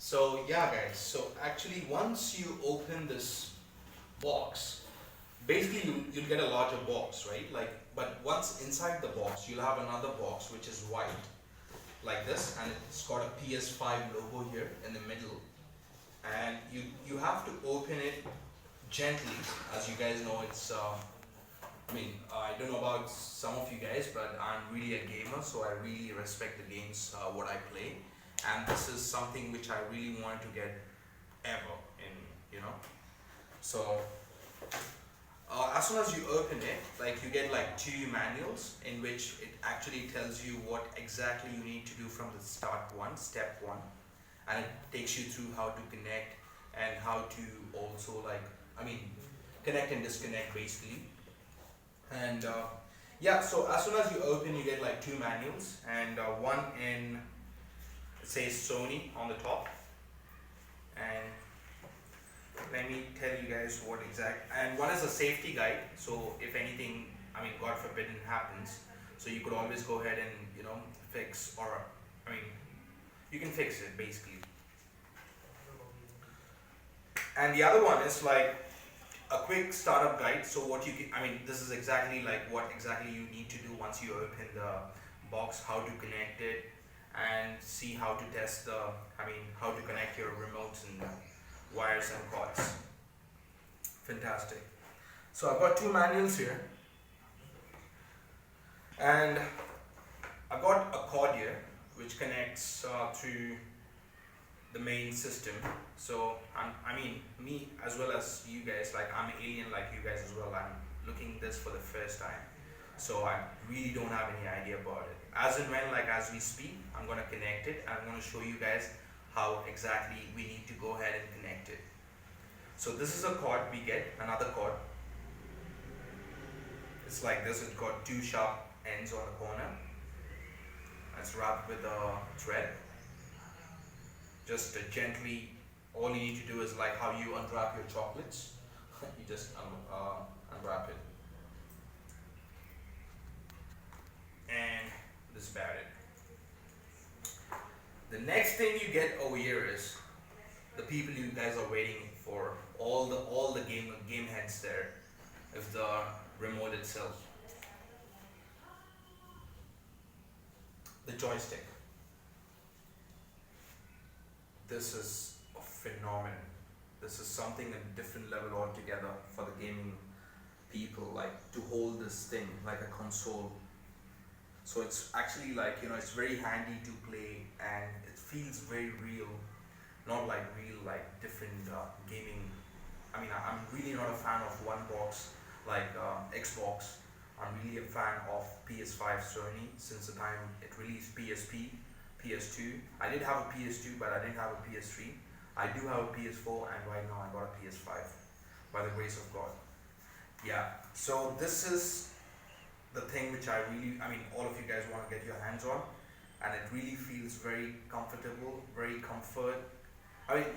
So yeah guys, so actually once you open this box, basically you'll get a larger box, right? Like, but once inside the box, you'll have another box which is white, like this, and it's got a PS5 logo here in the middle. And you have to open it gently. As you guys know, it's I don't know about some of you guys, but I'm really a gamer, so I really respect the games what I play, and this is something which I really want to get ever in, you know. So as soon as you open it, like you get like two manuals in which it actually tells you what exactly you need to do from the step one, and it takes you through how to connect and how to also connect and disconnect basically. And yeah, so as soon as you open, you get like two manuals, and one in, it says Sony on the top, and let me tell you guys what exact, and one is a safety guide, so if anything, God forbidden happens, so you could always go ahead and fix, or you can fix it basically. And the other one is like a quick startup guide. So what you can, this is exactly like what exactly you need to do once you open the box, how to connect it, and see how to test how to connect your remotes and wires and cords. Fantastic. So I've got two manuals here, and I've got a cord here which connects to the main system. So me as well as you guys, like I'm an alien like you guys as well. I'm looking this for the first time, so I really don't have any idea about it. As and when, like as we speak, I'm gonna connect it, and I'm gonna show you guys how exactly we need to go ahead and connect it. So this is a cord, we get another cord. It's like this, it's got two sharp ends on the corner. It's wrapped with a thread. Just gently, all you need to do is like how you unwrap your chocolates. You just unwrap it. And this is about it. The next thing you get over here is the people you guys are waiting for, all the game heads there, is the remote itself. The joystick. This is a phenomenon. This is something at a different level altogether for the gaming people, like to hold this thing like a console. So it's actually like, it's very handy to play, and it feels very real, not like real, like different gaming. I'm really not a fan of one box like Xbox. I'm really a fan of PS5 Sony since the time it released PSP, PS2. I did have a PS2, but I didn't have a PS3. I do have a PS4, and right now I got a PS5 by the grace of God. Yeah, so this is the thing which I really, all of you guys want to get your hands on, and it really feels very comfortable, very comfort.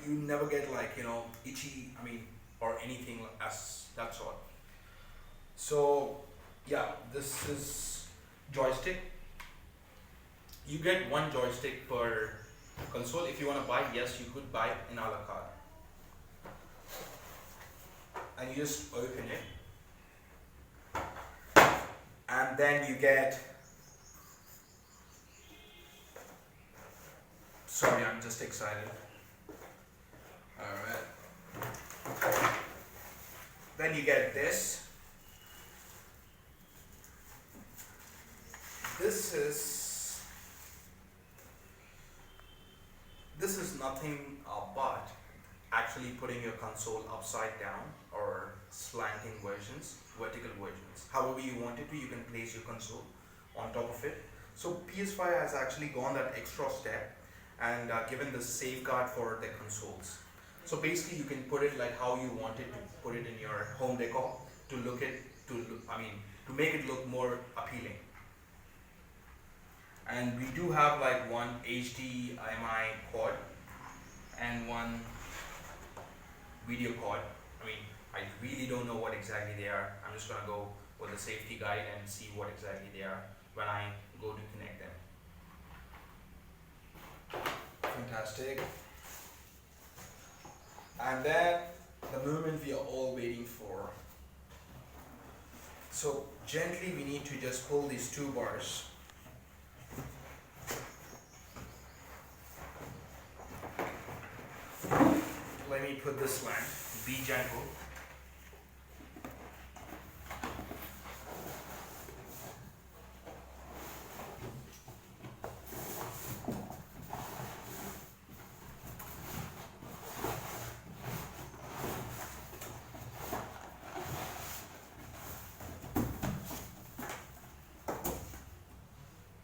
You never get like, itchy, or anything as that sort. So yeah, this is joystick. You get one joystick per console. If you want to buy, yes, you could buy it in a la carte. And you just open it. And then you get, sorry, I'm just excited. Alright. Then you get this. This is nothing but actually putting your console upside down, or slanting versions, vertical versions. However you want it to, you can place your console on top of it. So PS5 has actually gone that extra step and given the safeguard for the consoles. So basically you can put it like how you want it to put it in your home decor to make it look more appealing. And we do have like one HDMI cord and one video cord. I really don't know what exactly they are. I'm just gonna go with the safety guide and see what exactly they are when I go to connect them. Fantastic. And then the movement we are all waiting for. So gently we need to just pull these two bars. Let me put this line. Be gentle.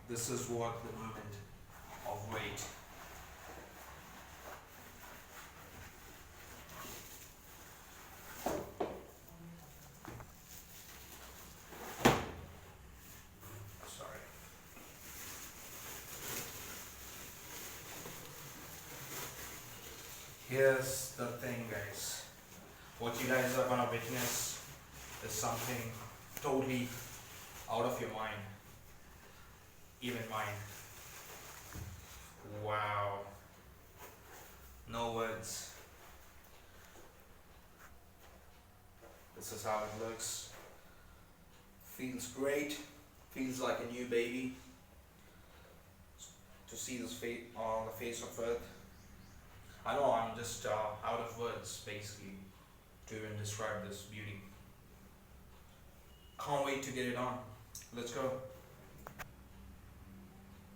This is what the movement of weight. Sorry. Here's the thing, guys. What you guys are gonna witness is something totally out of your mind. Even mine. Wow. No words. This is how it looks. Feels great. Feels like a new baby. To see this on the face of Earth. I know I'm just out of words, basically, to even describe this beauty. Can't wait to get it on. Let's go.